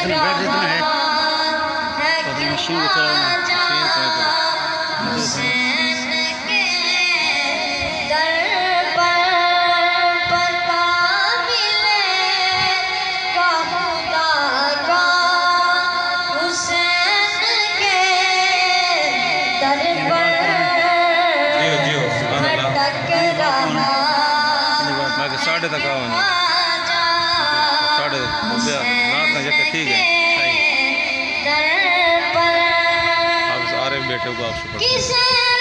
जितना बेड जितना है तो अपनी मशीन को चलाना मशीन को साढ़े तक आओ साढ़े रात में जाके ठीक है सही आप सारे बैठे हो आप